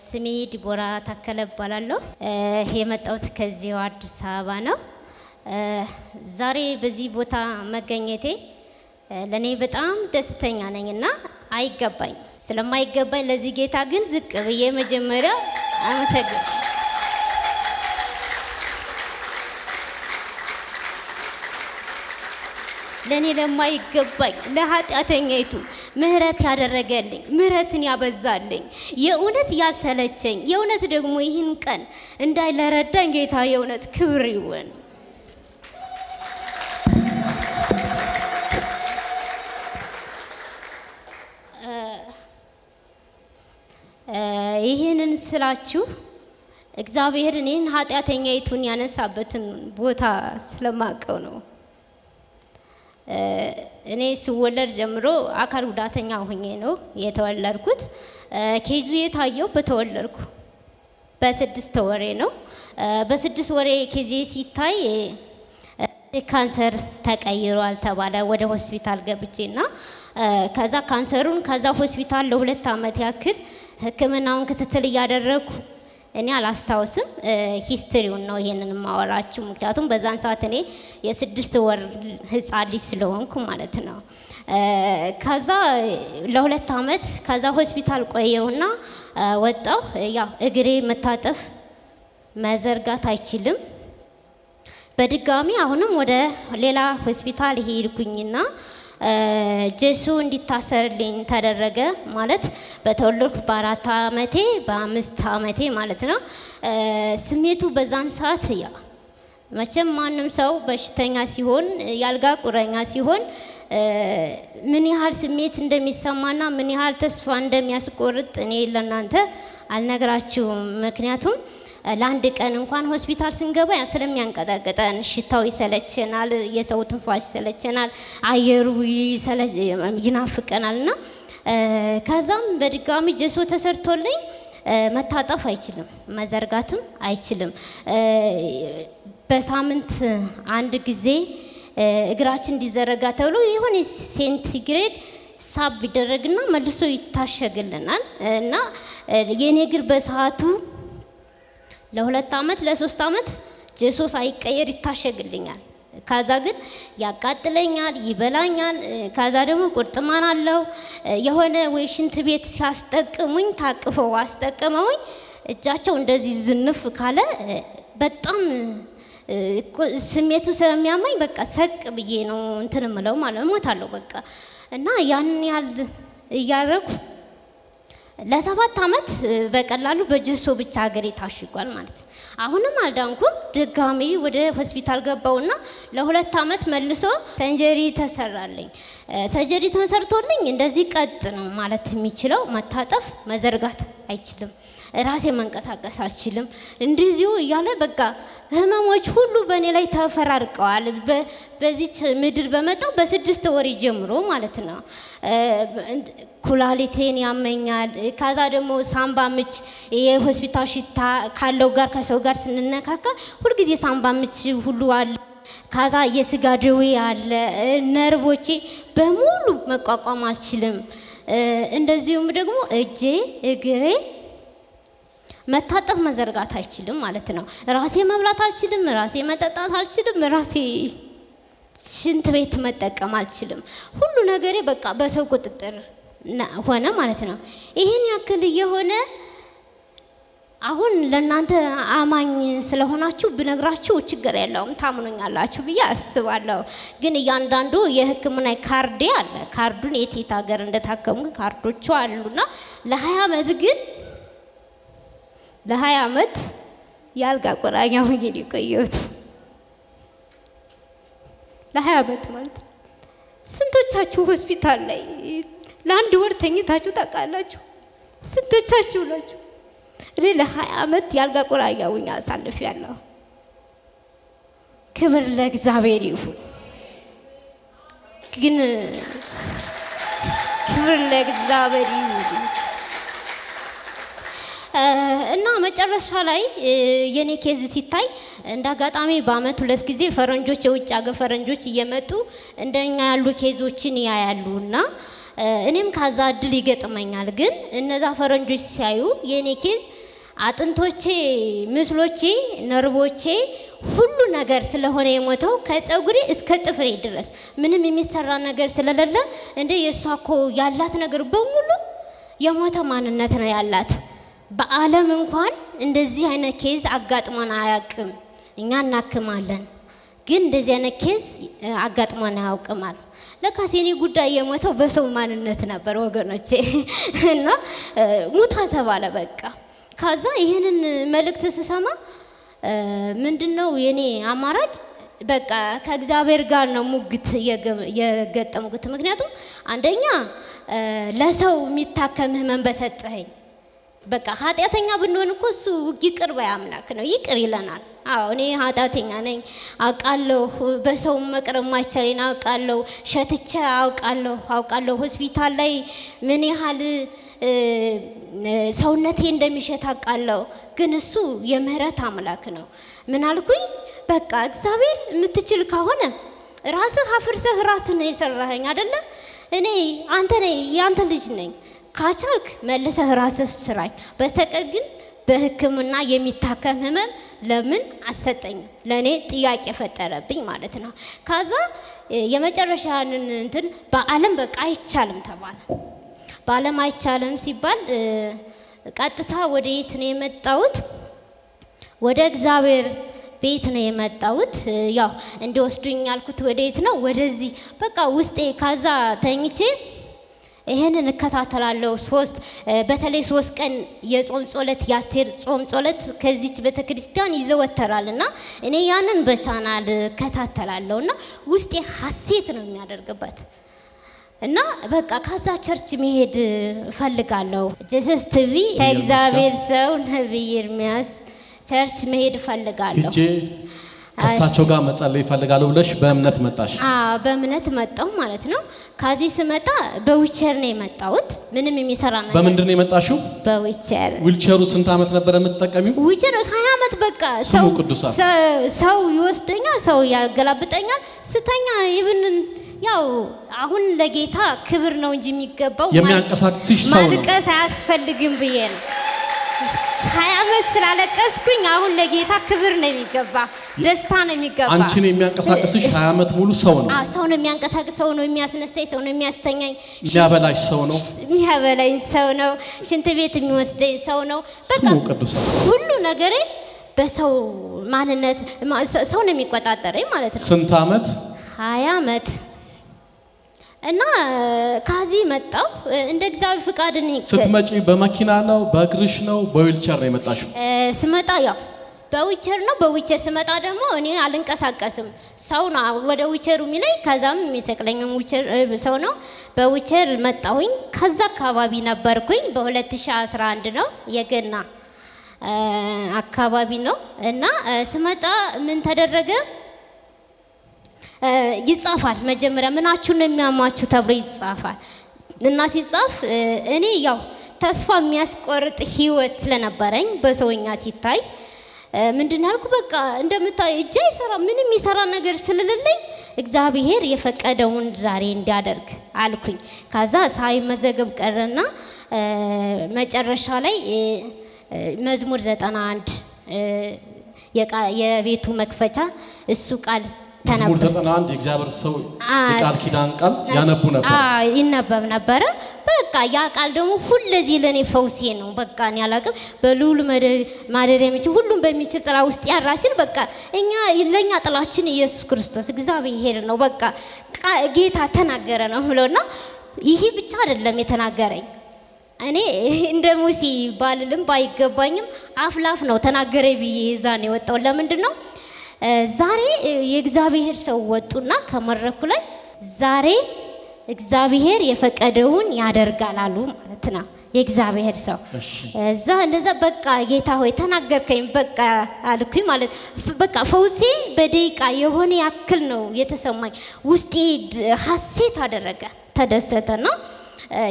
ስሜ ዲቦራ ታከለ እባላለሁ። የመጣሁት ከዚሁ አዲስ አበባ ነው። ዛሬ በዚህ ቦታ መገኘቴ ለኔ በጣም ደስተኛ ነኝና አይገባኝ። ስለማይገባኝ ለዚህ ጌታ ግን ዝቅ ብዬ መጀመሪያ አመሰግናለሁ። ለኔ ለማይገባኝ ለኃጢአተኛይቱ ምህረት ያደረገልኝ ምህረትን ያበዛልኝ የእውነት ያልሰለቸኝ የእውነት ደግሞ ይህን ቀን እንዳይለረዳኝ ጌታ የእውነት ክብር ይሁን። ይህንን ስላችሁ እግዚአብሔር እኔን ኃጢአተኛይቱን ያነሳበትን ቦታ ስለማቀው ነው። እኔ ስወለድ ጀምሮ አካል ጉዳተኛ ሆኜ ነው የተወለድኩት። ኬዙ የታየው በተወለድኩ በ6 ወሬ ነው። በ6 ወሬ ኬዜ ሲታይ ካንሰር ተቀይሯል ተባለ። ወደ ሆስፒታል ገብቼና ከዛ ካንሰሩን ከዛ ሆስፒታል ለ2 ዓመት ያክል ሕክምናውን ክትትል እያደረኩ እኔ አላስታውስም። ሂስትሪውን ነው ይሄንን ማወራችሁ፣ ምክንያቱም በዛን ሰዓት እኔ የ6 ወር ህፃን ልጅ ስለሆንኩ ማለት ነው። ከዛ ለ2 ዓመት ከዛ ሆስፒታል ቆየውና ወጣሁ። ያው እግሬ መታጠፍ መዘርጋት አይችልም። በድጋሚ አሁንም ወደ ሌላ ሆስፒታል ሄድኩኝና ጀሱ እንዲታሰርልኝ ተደረገ። ማለት በተወለድኩ በ4 ዓመቴ በ5 ዓመቴ ማለት ነው። ስሜቱ በዛን ሰዓት ያ መቼም ማንም ሰው በሽተኛ ሲሆን ያልጋ ቁረኛ ሲሆን ምን ያህል ስሜት እንደሚሰማና ምን ያህል ተስፋ እንደሚያስቆርጥ እኔ ለእናንተ አልነግራችሁም። ምክንያቱም ለአንድ ቀን እንኳን ሆስፒታል ስንገባ ስለሚያንቀጠቅጠን፣ ሽታው ይሰለቸናል፣ የሰው ትንፋሽ ይሰለቸናል፣ አየሩ ይናፍቀናልና ከዛም በድጋሚ ጀሶ ተሰርቶልኝ መታጠፍ አይችልም፣ መዘርጋትም አይችልም። በሳምንት አንድ ጊዜ እግራችን እንዲዘረጋ ተብሎ የሆነ ሴንቲግሬድ ሳብ ይደረግና መልሶ ይታሸግልናል እና የኔ እግር በሰዓቱ ለ2 ዓመት ለ3 ዓመት ጀሶ ሳይቀየር ይታሸግልኛል። ከዛ ግን ያቃጥለኛል፣ ይበላኛል። ከዛ ደግሞ ቁርጥማን አለው። የሆነ ወይ ሽንት ቤት ሲያስጠቅሙኝ ታቅፈው አስጠቅመውኝ እጃቸው እንደዚህ ዝንፍ ካለ በጣም ስሜቱ ስለሚያማኝ በቃ ሰቅ ብዬ ነው እንትን ምለው ማለት ሞታለሁ በቃ። እና ያንን ያህል እያረኩ ለ7 ዓመት በቀላሉ በጀሶ ብቻ ሀገሬ ታሽጓል ማለት ነው። አሁንም አልዳንኩም። ድጋሚ ወደ ሆስፒታል ገባውና ለ2 ዓመት መልሶ ሰርጀሪ ተሰራልኝ። ሰርጀሪ ተሰርቶልኝ እንደዚህ ቀጥ ነው ማለት የሚችለው፣ መታጠፍ መዘርጋት አይችልም፣ ራሴ መንቀሳቀስ አልችልም። እንደዚሁ እያለ በቃ ህመሞች ሁሉ በእኔ ላይ ተፈራርቀዋል። በዚች ምድር በመጣው በ6 ወር ጀምሮ ማለት ነው። ኩላሊቴን ያመኛል። ከዛ ደግሞ ሳምባ ምች፣ የሆስፒታል ሽታ ካለው ጋር ከሰው ጋር ስንነካካ ሁልጊዜ ሳምባ ምች ሁሉ አለ። ከዛ የስጋ ደዌ አለ። ነርቮቼ በሙሉ መቋቋም አልችልም። እንደዚሁም ደግሞ እጄ እግሬ መታጠፍ መዘርጋት አይችልም ማለት ነው። ራሴ መብላት አልችልም፣ ራሴ መጠጣት አልችልም፣ ራሴ ሽንት ቤት መጠቀም አልችልም። ሁሉ ነገሬ በቃ በሰው ቁጥጥር ሆነ ማለት ነው። ይህን ያክል የሆነ አሁን ለእናንተ አማኝ ስለሆናችሁ ብነግራችሁ ችግር የለውም ታምኑኛላችሁ ብዬ አስባለሁ። ግን እያንዳንዱ የሕክምና ካርዴ አለ። ካርዱን የት ሀገር እንደታከሙ ካርዶቹ አሉና ለ20 ዓመት ግን ለ20 ዓመት ያልጋ ቁራኛ ሆኜ ነው የቆየሁት። ለ20 ዓመት ማለት ነው። ስንቶቻችሁ ሆስፒታል ላይ ለ1 ወር ተኝታችሁ ታውቃላችሁ? ስንቶቻችሁ ናችሁ? እኔ ለ20 ዓመት ያልጋ ቁራኛ ሆኜ አሳልፌያለሁ። ክብር ለእግዚአብሔር ይሁን። ግን ክብር ለእግዚአብሔር ይሁን። እና መጨረሻ ላይ የኔ ኬዝ ሲታይ እንዳጋጣሚ በአመት 2 ጊዜ ፈረንጆች የውጭ ሀገር ፈረንጆች እየመጡ እንደኛ ያሉ ኬዞችን ያያሉና እኔም ካዛ እድል ይገጥመኛል። ግን እነዛ ፈረንጆች ሲያዩ የኔ ኬዝ አጥንቶቼ፣ ምስሎቼ፣ ነርቦቼ ሁሉ ነገር ስለሆነ የሞተው ከፀጉሬ እስከ ጥፍሬ ድረስ ምንም የሚሰራ ነገር ስለሌለ እንደ የሷኮ ያላት ነገር በሙሉ የሞተ ማንነት ነው ያላት። በዓለም እንኳን እንደዚህ አይነት ኬዝ አጋጥሞን አያውቅም። እኛ እናክማለን ግን እንደዚህ አይነት ኬዝ አጋጥሞን አያውቅም አሉ። ለካስ የኔ ጉዳይ የሞተው በሰው ማንነት ነበር ወገኖቼ። እና ሙቷል ተባለ በቃ። ከዛ ይሄንን መልእክት ስሰማ ምንድነው የኔ አማራጭ? በቃ ከእግዚአብሔር ጋር ነው ሙግት የገጠምኩት። ምክንያቱም አንደኛ ለሰው የሚታከም ህመም በሰጠኸኝ። በቃ ኃጢአተኛ ብንሆን እኮ እሱ ይቅር ባይ አምላክ ነው፣ ይቅር ይለናል። አዎ እኔ ኃጢአተኛ ነኝ አውቃለሁ። በሰው መቅረብ ማይቻለኝ አውቃለሁ። ሸትቼ አውቃለሁ። ሆስፒታል ላይ ምን ያህል ሰውነቴ እንደሚሸት አውቃለሁ። ግን እሱ የምህረት አምላክ ነው። ምን አልኩኝ? በቃ እግዚአብሔር የምትችል ከሆነ ራስህ አፍርሰህ ራስህ ነው የሰራኸኝ አይደለ? እኔ አንተ ነኝ ያንተ ልጅ ነኝ። ካቻልክ መልሰህ ራስህ ስራኝ። በስተቀር ግን በህክምና የሚታከም ህመም ለምን አሰጠኝም? ለኔ ጥያቄ ፈጠረብኝ ማለት ነው። ከዛ የመጨረሻንን እንትን በዓለም በቃ አይቻልም ተባለ። በዓለም አይቻልም ሲባል ቀጥታ ወደ የት ነው የመጣሁት? ወደ እግዚአብሔር ቤት ነው የመጣሁት። ያው እንዲወስዱኝ ያልኩት ወደ የት ነው? ወደዚህ በቃ ውስጤ ካዛ ተኝቼ ይሄንን እከታተላለሁ። በተለይ 3 ቀን የጾም ጸሎት የአስቴር ጾም ጸሎት ከዚች ቤተክርስቲያን ይዘወተራልና እኔ ያንን በቻናል እከታተላለሁና ውስጤ ሐሴት ነው የሚያደርግበት እና በቃ ካዛ ቸርች መሄድ ፈልጋለሁ። ጀሰስ ቲቪ ከእግዚአብሔር ሰው ነብይ ኤርሚያስ ቸርች መሄድ ፈልጋለሁ። ከሳቸው ጋር መጸለይ ይፈልጋሉ ብለሽ በእምነት መጣሽ? በእምነት መጣሁ ማለት ነው። ካዚህ ስመጣ በዊልቸር ነው የመጣሁት። ምንም የሚሰራ ነገር። በምንድን ነው የመጣሽው? በዊልቸር። ዊልቸሩ ስንት ዓመት ነበር የምትጠቀሚው? ዊልቸር 20 ዓመት በቃ ሰው ይወስደኛል፣ ሰው ያገላብጠኛል። ስተኛ ይብን ያው አሁን ለጌታ ክብር ነው እንጂ የሚገባው የሚያንቀሳቅስሽ ሰው ነው። ማልቀስ አያስፈልግም ብዬ ነው 20 ዓመት ስላለቀስኩኝ አሁን ለጌታ ክብር ነው የሚገባ፣ ደስታ ነው የሚገባ። አንቺን የሚያንቀሳቅስሽ 20 ዓመት ሙሉ ሰው ነው። ሰው ነው የሚያንቀሳቅስ፣ ሰው ነው የሚያስነሳኝ፣ ሰው ነው የሚያስተኛኝ፣ የሚያበላሽ ሰው ነው፣ የሚያበላኝ ሰው ነው፣ ሽንት ቤት የሚወስደኝ ሰው ነው። በቃ ሁሉ ነገሬ በሰው ማንነት ሰው ነው የሚቆጣጠረኝ ማለት ነው። ስንት ዓመት? 20 ዓመት። እና ካዚህ መጣው እንደ እግዚአብሔር ፍቃድ ነው። ስትመጪ በመኪና ነው በእግርሽ ነው በዊልቸር ነው የመጣሽው? ስመጣ ያው በዊልቸር ነው። በዊልቸር ስመጣ ደግሞ እኔ አልንቀሳቀስም፣ ሰው ነው ወደ ዊልቸሩ የሚለኝ፣ ከዛም የሚሰቅለኝ ዊልቸር ሰው ነው። በዊልቸር መጣሁኝ። ከዛ አካባቢ ነበርኩኝ። በ2011 ነው የገና አካባቢ ነው። እና ስመጣ ምን ተደረገ? ይጻፋል መጀመሪያ ምናችሁ ነው የሚያማችሁ ተብሎ ይጻፋል። እና ሲጻፍ እኔ ያው ተስፋ የሚያስቆርጥ ህይወት ስለነበረኝ በሰውኛ ሲታይ ምንድን ያልኩ በቃ እንደምታይ እጄ ይሰራ ምንም ይሰራ ነገር ስለሌለኝ እግዚአብሔር የፈቀደውን ዛሬ እንዲያደርግ አልኩኝ። ከዛ ሳይመዘገብ ቀረና መጨረሻ ላይ መዝሙር 91 የቤቱ መክፈቻ እሱ ቃል መዝሙር 91 የእግዚአብሔር ሰው የቃል ኪዳን ቃል ያነቡ ነበር። ይነበብ ነበር። በቃ ያ ቃል ደግሞ ሁለዚህ ለኔ ፈውሴ ነው። በቃ እኔ አላቅም በልዑል ማደሪያ የሚችል ሁሉም በሚችል ጥላ ውስጥ ያራ ሲል በቃ ለኛ ጥላችን ኢየሱስ ክርስቶስ እግዚአብሔር ነው። በቃ ጌታ ተናገረ ነው ብለውና ይሄ ብቻ አይደለም የተናገረኝ። እኔ እንደ ሙሴ ባልልም ባይገባኝም አፍላፍ ነው ተናገረ ብዬ ይዛን የወጣው። ለምንድን ነው ዛሬ የእግዚአብሔር ሰው ወጡና ከመድረኩ ላይ ዛሬ እግዚአብሔር የፈቀደውን ያደርጋል አሉ ማለት ነው። የእግዚአብሔር ሰው እዛ እንደዛ በቃ ጌታ ሆይ ተናገርከኝ በቃ አልኩኝ ማለት በቃ ፈውሴ በደቂቃ የሆነ ያክል ነው የተሰማኝ። ውስጤ ሐሴት አደረገ፣ ተደሰተና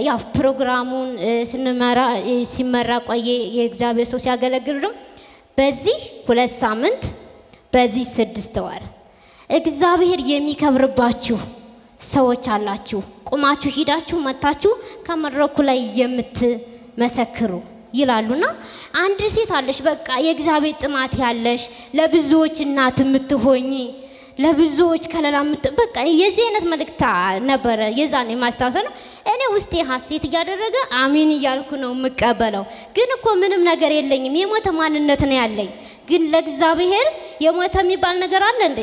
ያው ፕሮግራሙን ሲመራ ቆየ። የእግዚአብሔር ሰው ሲያገለግሉ በዚህ 2 ሳምንት በዚህ 6 ወር እግዚአብሔር የሚከብርባችሁ ሰዎች አላችሁ ቁማችሁ ሂዳችሁ መታችሁ ከመድረኩ ላይ የምትመሰክሩ ይላሉና አንድ ሴት አለሽ በቃ የእግዚአብሔር ጥማት ያለሽ ለብዙዎች እናት የምትሆኚ ለብዙዎች ከለላ በቃ የዚህ አይነት መልእክት ነበር የዛኔ ማስታወሰና እኔ ውስጤ ሐሴት ያደረገ አሜን እያልኩ ነው የምቀበለው። ግን እኮ ምንም ነገር የለኝም የሞተ ማንነት ነው ያለኝ። ግን ለእግዚአብሔር የሞተ የሚባል ነገር አለ እንዴ?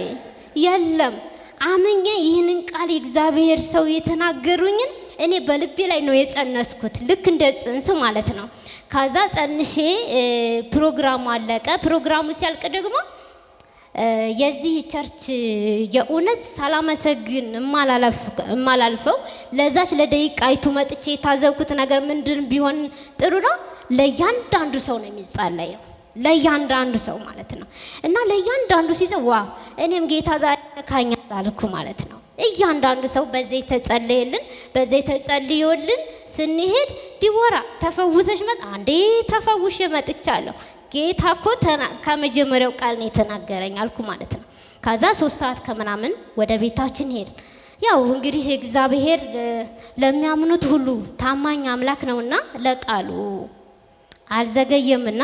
የለም። አመኘ ይህንን ቃል የእግዚአብሔር ሰው የተናገሩኝን እኔ በልቤ ላይ ነው የጸነስኩት ልክ እንደ ጽንስ ማለት ነው። ከዛ ጸንሼ ፕሮግራሙ አለቀ። ፕሮግራሙ ሲያልቅ ደግሞ የዚህ ቸርች የኡነት ሳላመሰግን እማላልፈው ለዛች ለደቂቃይቱ መጥቼ የታዘብኩት ነገር ምንድን ቢሆን ጥሩ ነው? ለእያንዳንዱ ሰው ነው የሚጸለየው ለእያንዳንዱ ሰው ማለት ነው። እና ለእያንዳንዱ ሲዘው ዋው እኔም ጌታ ዛሬ ነካኛል አልኩ ማለት ነው። እያንዳንዱ ሰው በዚህ ተጸልየልን በዚህ ተጸልዮልን ስንሄድ ዲቦራ ተፈውሰሽ መጣ አንዴ ተፈውሽ መጥቻለሁ ጌታ እኮ ከመጀመሪያው ቃል ነው የተናገረኝ አልኩ ማለት ነው። ከዛ 3 ሰዓት ከምናምን ወደ ቤታችን ሄድን። ያው እንግዲህ እግዚአብሔር ለሚያምኑት ሁሉ ታማኝ አምላክ ነውና ለቃሉ አልዘገየምና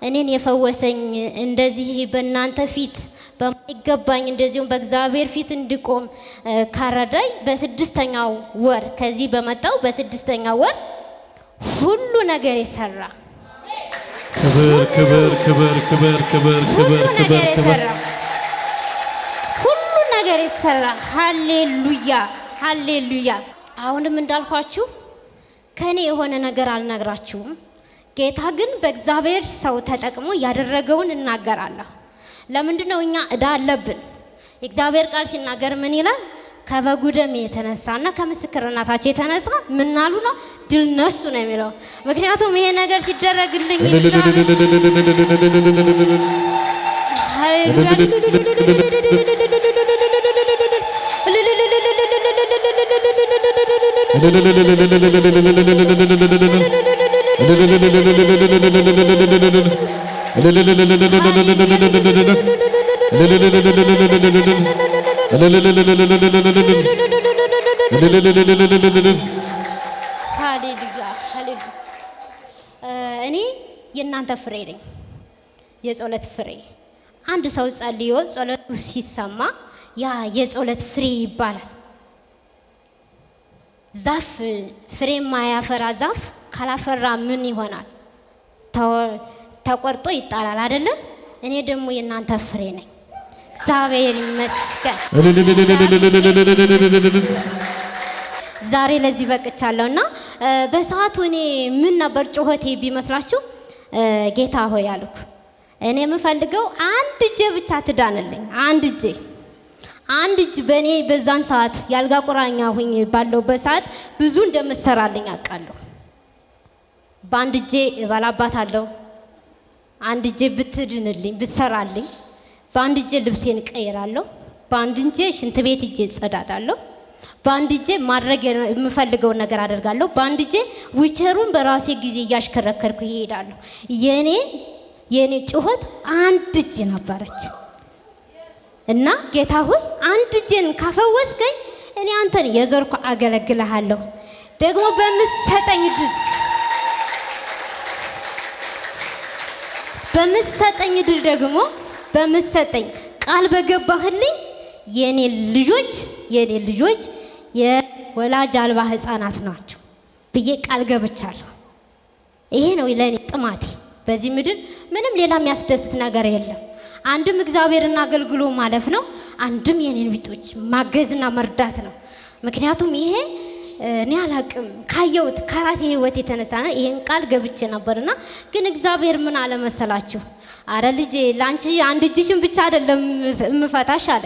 እኔን የፈወሰኝ እንደዚህ በእናንተ ፊት በማይገባኝ እንደዚሁም በእግዚአብሔር ፊት እንድቆም ካረዳኝ በ6ኛው ወር ከዚህ በመጣው በ6ኛው ወር ሁሉ ነገር የሰራ ክብር ክብር ክብር ክብር ክብር ክብር ክብር ክብር ሁሉ ነገር የሰራ ሃሌሉያ ሃሌሉያ። አሁንም እንዳልኳችሁ ከኔ የሆነ ነገር አልነግራችሁም። ጌታ ግን በእግዚአብሔር ሰው ተጠቅሞ ያደረገውን እናገራለሁ። ለምንድነው እኛ እዳ አለብን? የእግዚአብሔር ቃል ሲናገር ምን ይላል? ከበጉ ደም የተነሳና ከምስክርነታቸው የተነሳ ምን አሉ ነው ድል ነሱ ነው የሚለው። ምክንያቱም ይሄ ነገር ሲደረግልኝ እኔ የእናንተ ፍሬ ነኝ የጸሎት ፍሬ። አንድ ሰው ጸልዮ ጸሎቱ ሲሰማ ያ የጸሎት ፍሬ ይባላል። ዛፍ ፍሬ ማያፈራ ዛፍ ካላፈራ ምን ይሆናል? ተቆርጦ ይጣላል አይደለ? እኔ ደግሞ የእናንተ ፍሬ ነኝ። እግዚአብሔር ይመስገን ዛሬ ለዚህ በቅቻለሁና በሰዓቱ እኔ ምን ነበር ጮኸቴ ቢመስላችሁ? ጌታ ሆይ አልኩ እኔ የምፈልገው አንድ እጄ ብቻ ትዳንልኝ። አንድ እጅ በእኔ በዛን ሰዓት ያልጋ ቁራኛ ሆኜ ባለሁበት ሰዓት ብዙ እንደምትሰራልኝ አውቃለሁ። በአንድ እጄ እበላባታለሁ፣ አንድ እጄ ብትድንልኝ ብትሰራልኝ፣ በአንድ እጄ ልብሴን እቀይራለሁ፣ በአንድ እጄ ሽንት ቤት እጄ እጸዳዳለሁ፣ በአንድ እጄ ማድረግ የምፈልገውን ነገር አደርጋለሁ፣ በአንድ እጄ ዊቸሩን በራሴ ጊዜ እያሽከረከርኩ ይሄዳለሁ። የኔ ጩኸት አንድ እጅ ነበረች እና ጌታ ሆይ አንድ እጄን ካፈወስከኝ እኔ አንተን የዘርኩ አገለግልሃለሁ። ደግሞ በምትሰጠኝ ድል ደግሞ በምትሰጠኝ ቃል በገባህልኝ የኔ ልጆች የወላጅ አልባ ህፃናት ናቸው ብዬ ቃል ገብቻለሁ። ይሄ ነው ለኔ ጥማቴ። በዚህ ምድር ምንም ሌላ የሚያስደስት ነገር የለም። አንድም እግዚአብሔርን አገልግሎ ማለፍ ነው፣ አንድም የኔን ቢጦች ማገዝና መርዳት ነው። ምክንያቱም ይሄ እኔ አላቅም ካየሁት ከራሴ ህይወት የተነሳ ነው። ይሄን ቃል ገብቼ ነበርና ግን እግዚአብሔር ምን አለ መሰላችሁ? አረ ልጄ ላንቺ አንድ እጅሽን ብቻ አይደለም እምፈታሽ አለ፣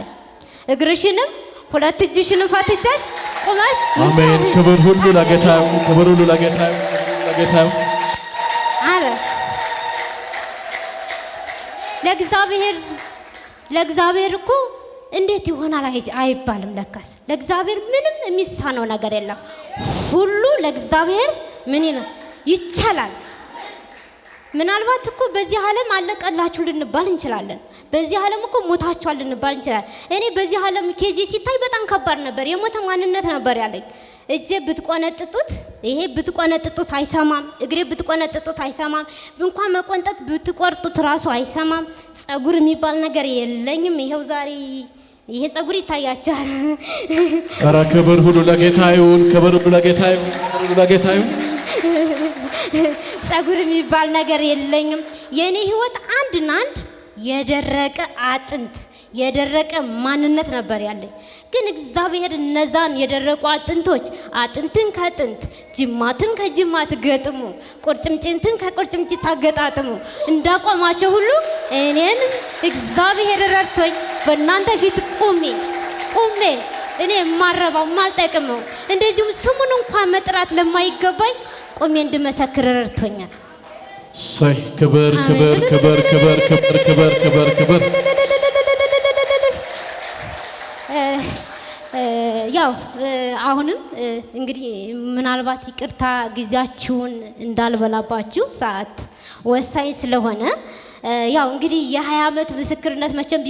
እግርሽንም 2 እጅሽንም ፈትቻሽ ቁመሽ። አሜን። ክብር ሁሉ ለጌታ ይሁን፣ ክብር ሁሉ ለጌታ ይሁን፣ ለጌታ ይሁን አለ። ለእግዚአብሔር እኮ እንዴት ይሆናል አይባልም። ለካስ ለእግዚአብሔር ምንም የሚሳነው ነገር የለም። ሁሉ ለእግዚአብሔር ምን ይችላል? ምናልባት እኮ በዚህ ዓለም አለቀላችሁ ልንባል እንችላለን። በዚህ ዓለም እኮ ሞታችኋል ልንባል እንችላለን። እኔ በዚህ ዓለም ኬዚ ሲታይ በጣም ከባድ ነበር። የሞተ ማንነት ነበር ያለኝ። እጄ ብትቆነጥጡት ይሄ ብትቆነጥጡት አይሰማም። እግሬ ብትቆነጥጡት አይሰማም። እንኳን መቆንጠጥ ብትቆርጡት ራሱ አይሰማም። ጸጉር የሚባል ነገር የለኝም። ይሄው ዛሬ ይሄ ጸጉር ይታያችኋል። ኧረ ክብር ሁሉ ለጌታ ይሁን፣ ክብር ሁሉ ለጌታ ይሁን፣ ክብር ሁሉ ለጌታ ይሁን። ጸጉር የሚባል ነገር የለኝም። የኔ ህይወት አንድና አንድ የደረቀ አጥንት የደረቀ ማንነት ነበር ያለኝ። ግን እግዚአብሔር እነዛን የደረቁ አጥንቶች አጥንትን ከአጥንት ጅማትን ከጅማት ገጥሞ ቁርጭምጭሚትን ከቁርጭምጭሚት አገጣጥሞ እንዳቆማቸው ሁሉ እኔንም እግዚአብሔር ረድቶኝ በእናንተ ፊት ቁሜ እኔ የማረባው የማልጠቅመው እንደዚሁም ስሙን እንኳን መጥራት ለማይገባኝ ቆሜ እንድመሰክር ረድቶኛል። ሰይ ክብር ክብር ክብር ክብር ክብር ክብር ክብር ክብር። ያው አሁንም እንግዲህ ምናልባት ይቅርታ ጊዜያችሁን እንዳልበላባችሁ ሰዓት ወሳኝ ስለሆነ ያው እንግዲህ የ20 ዓመት ምስክርነት መቼም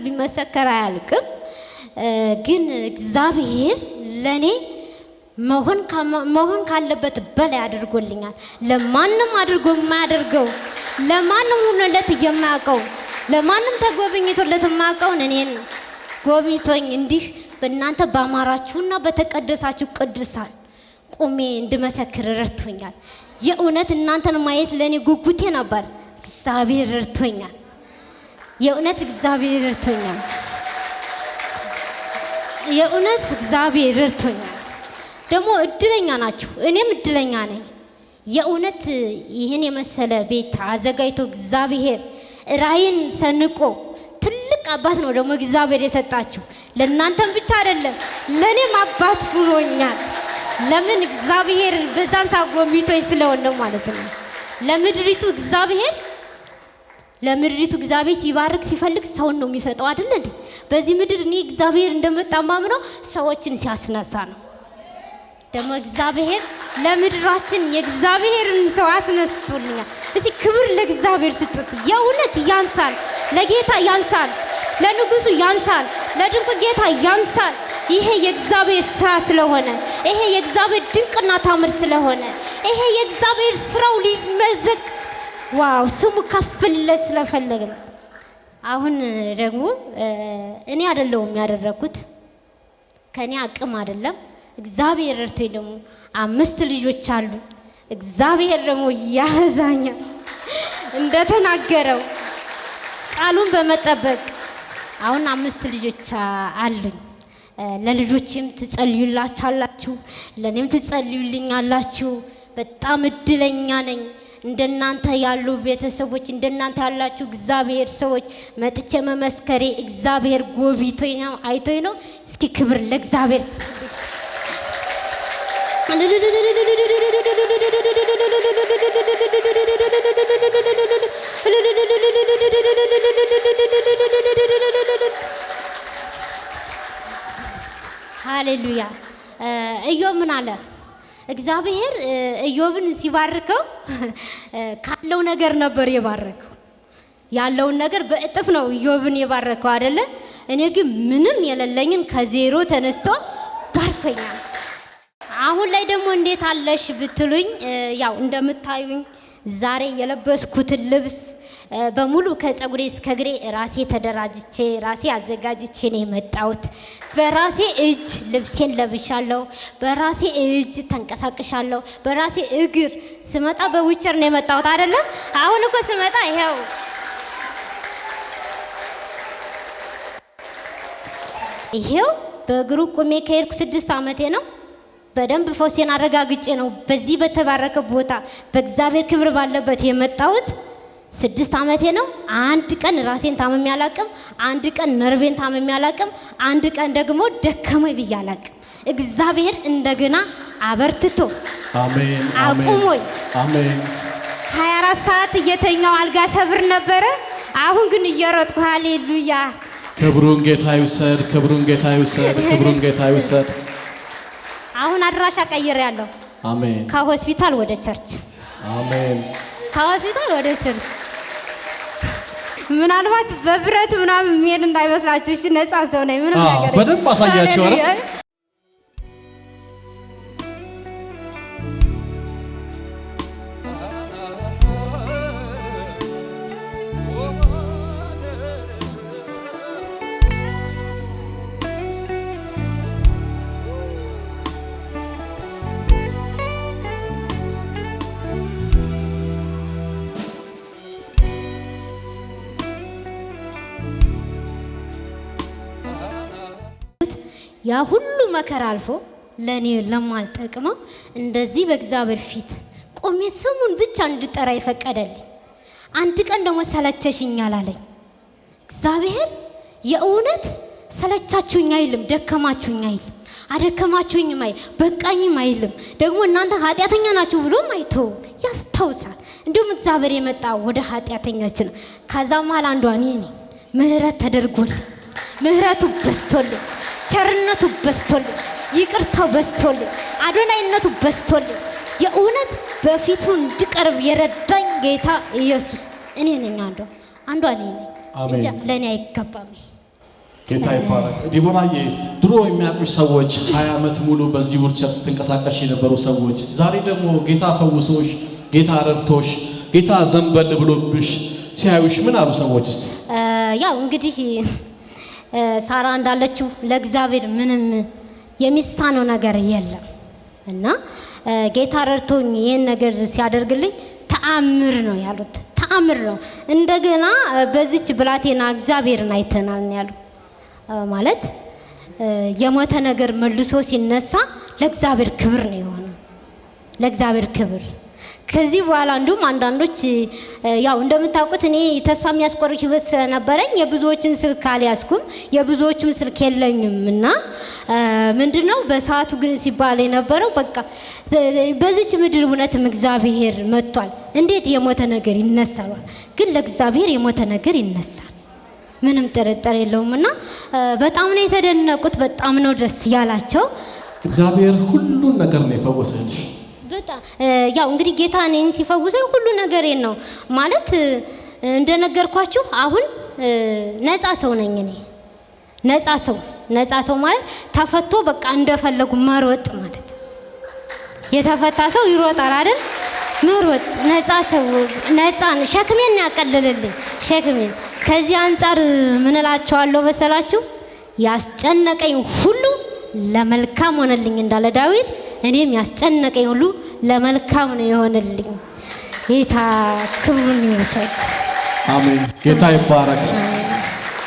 ቢመሰከር አያልቅም። ግን እግዚአብሔር ለኔ መሆን ካለበት በላይ አድርጎልኛል። ለማንም አድርጎ የማያደርገው ለማንም ሆኖለት የማያውቀው ለማንም ተጎብኝቶለት የማያውቀውን እኔን ጎብኝቶኝ እንዲህ በእናንተ ባማራችሁና በተቀደሳችሁ ቅዱሳን ቆሜ እንድመሰክር ረድቶኛል። የእውነት እናንተን ማየት ለኔ ጉጉቴ ነበር። እግዚአብሔር ረድቶኛል። የእውነት እግዚአብሔር ረድቶኛል። የእውነት እግዚአብሔር ረድቶኛል። ደግሞ እድለኛ ናችሁ፣ እኔም እድለኛ ነኝ። የእውነት ይህን የመሰለ ቤት አዘጋጅቶ እግዚአብሔር ራእይን ሰንቆ ትልቅ አባት ነው ደግሞ እግዚአብሔር የሰጣችሁ። ለእናንተም ብቻ አይደለም ለእኔም አባት ሆኖኛል። ለምን እግዚአብሔር በዛን ሳጎብኝቶኝ ስለሆነ ማለት ነው። ለምድሪቱ እግዚአብሔር ሲባርክ ሲፈልግ ሰውን ነው የሚሰጠው አይደል እንዴ? በዚህ ምድር እኔ እግዚአብሔር እንደመጣ ማምነው ሰዎችን ሲያስነሳ ነው። ደግሞ እግዚአብሔር ለምድራችን የእግዚአብሔርን ሰው አስነስቶልኛል። እስኪ ክብር ለእግዚአብሔር ስጡት። የእውነት ያንሳል፣ ለጌታ ያንሳል፣ ለንጉሱ ያንሳል፣ ለድንቁ ጌታ ያንሳል። ይሄ የእግዚአብሔር ስራ ስለሆነ፣ ይሄ የእግዚአብሔር ድንቅና ታምር ስለሆነ፣ ይሄ የእግዚአብሔር ስራው ሊመዘግ ዋው ስሙ ከፍለት ስለፈለገ ነው። አሁን ደግሞ እኔ አይደለሁም ያደረኩት፣ ከኔ አቅም አይደለም። እግዚአብሔር ረድቶኝ ደግሞ 5 ልጆች አሉ። እግዚአብሔር ደግሞ ያዛኛል እንደተናገረው ቃሉን በመጠበቅ አሁን 5 ልጆች አሉኝ። ለልጆችም ትጸልዩላችኋላችሁ፣ ለኔም ትጸልዩልኛላችሁ። በጣም እድለኛ ነኝ። እንደናንተ ያሉ ቤተሰቦች እንደናንተ ያላችሁ እግዚአብሔር ሰዎች መጥቼ መመስከሬ እግዚአብሔር ጎብኝቶኝ ነው አይቶኝ ነው። እስኪ ክብር ለእግዚአብሔር ሃሌሉያ። ኢዮብ ምን አለ? እግዚአብሔር ኢዮብን ሲባርከው ካለው ነገር ነበር የባረከው። ያለውን ነገር በእጥፍ ነው ኢዮብን የባረከው አይደለ? እኔ ግን ምንም የሌለኝን ከዜሮ ተነስቶ ባርከኛል። አሁን ላይ ደግሞ እንዴት አለሽ ብትሉኝ ያው እንደምታዩኝ ዛሬ የለበስኩትን ልብስ በሙሉ ከጸጉሬ እስከ እግሬ ራሴ ተደራጅቼ ራሴ አዘጋጅቼ ነው የመጣሁት። በራሴ እጅ ልብሴን ለብሻለሁ፣ በራሴ እጅ ተንቀሳቅሻለሁ፣ በራሴ እግር ስመጣ በዊቸር ነው የመጣሁት አይደለም። አሁን እኮ ስመጣ ይሄው በእግሩ ቁሜ ከሄድኩ 6 ዓመቴ ነው። በደንብ ፎሴን አረጋግጬ ነው በዚህ በተባረከ ቦታ በእግዚአብሔር ክብር ባለበት የመጣሁት። 6 ዓመቴ ነው። አንድ ቀን ራሴን ታመም ያላቅም፣ አንድ ቀን ነርቬን ታመም ያላቅም፣ አንድ ቀን ደግሞ ደከመኝ ብዬ አላቅም። እግዚአብሔር እንደገና አበርትቶ አሜን አቁሞኝ አሜን 24 ሰዓት እየተኛው አልጋ ሰብር ነበረ። አሁን ግን እየሮጥኩ ሃሌሉያ። ክብሩን ጌታ ይውሰድ፣ ክብሩን ጌታ ይውሰድ፣ ክብሩን ጌታ ይውሰድ። አሁን አድራሻ ቀይሬያለሁ። አሜን። ከሆስፒታል ወደ ቸርች። አሜን። ከሆስፒታል ወደ ቸርች ምናልባት በብረት ምናምን የሚሄድ እንዳይመስላችሁ። እሺ ነፃ ሰው ነኝ። ምንም ነገር በደንብ አሳያችሁ አይደል? ያ ሁሉ መከራ አልፎ ለኔ ለማልጠቅመው እንደዚህ በእግዚአብሔር ፊት ቆሜ ስሙን ብቻ እንድጠራ ይፈቀደልኝ። አንድ ቀን ደግሞ ሰለቸሽኝ አላለኝ። እግዚአብሔር የእውነት ሰለቻችሁኝ አይልም፣ ደከማችሁኝ አይልም፣ አደከማችሁኝም አይልም፣ በቃኝም አይልም። ደግሞ እናንተ ኃጢአተኛ ናችሁ ብሎም አይተውም፣ ያስታውሳል። እንዲሁም እግዚአብሔር የመጣ ወደ ኃጢአተኞች ነው። ከዛ መሃል አንዷ እኔ ነኝ። ምህረት ተደርጎልኝ፣ ምህረቱ በስቶልኝ፣ ቸርነቱ በስቶልኝ፣ ይቅርታው በስቶልኝ፣ አዶናይነቱ በስቶልኝ የእውነት በፊቱ እንድቀርብ የረዳኝ ጌታ ኢየሱስ እኔ ነኝ። አንዷ እኔ ነኝ እንጂ ለኔ አይገባም። ጌታ ይባረክ። ዲቦራዬ ድሮ የሚያውቁሽ ሰዎች 20 ዓመት ሙሉ በዚህ ውርቸት ስትንቀሳቀሽ የነበሩ ሰዎች ዛሬ ደግሞ ጌታ ፈውሶሽ፣ ጌታ ረድቶሽ፣ ጌታ ዘንበል ብሎብሽ ሲያዩሽ ምን አሉ ሰዎች? እስቲ ያው እንግዲህ ሳራ እንዳለችው ለእግዚአብሔር ምንም የሚሳነው ነገር የለም እና ጌታ ረድቶኝ ይሄን ነገር ሲያደርግልኝ ተአምር ነው ያሉት። ተአምር ነው። እንደገና በዚች ብላቴና እግዚአብሔርን አይተናል ያሉ ማለት የሞተ ነገር መልሶ ሲነሳ ለእግዚአብሔር ክብር ነው የሆነው። ለእግዚአብሔር ክብር ከዚህ በኋላ እንዲሁም አንዳንዶች ያው እንደምታውቁት እኔ ተስፋ የሚያስቆርጥ ህይወት ስለነበረኝ የብዙዎችን ስልክ አልያዝኩም፣ የብዙዎችም ስልክ የለኝም እና ምንድነው በሰዓቱ ግን ሲባል የነበረው በቃ በዚች ምድር እውነትም እግዚአብሔር መጥቷል። እንዴት የሞተ ነገር ይነሳል? ግን ለእግዚአብሔር የሞተ ነገር ይነሳል፣ ምንም ጥርጥር የለውም እና በጣም ነው የተደነቁት፣ በጣም ነው ደስ ያላቸው። እግዚአብሔር ሁሉን ነገር ነው የፈወሰልሽ። በጣም ያው እንግዲህ ጌታ እኔን ሲፈውሰኝ ሁሉ ነገሬን ነው ማለት እንደነገርኳችሁ አሁን ነፃ ሰው ነኝ እኔ። ነፃ ሰው ማለት ተፈቶ በቃ እንደፈለጉ መሮጥ ማለት። የተፈታ ሰው ይሮጣል አይደል? መሮጥ ነፃ ሰው ነፃ ሸክሜን ያቀለለልኝ ሸክሜን። ከዚህ አንፃር ምን እላቸዋለሁ መሰላችሁ? ያስጨነቀኝ ሁሉ ለመልካም ሆነልኝ እንዳለ ዳዊት፣ እኔም ያስጨነቀኝ ሁሉ ለመልካም ነው የሆነልኝ። ጌታ ክብሩን ይውሰድ። አሜን። ጌታ ይባረክ።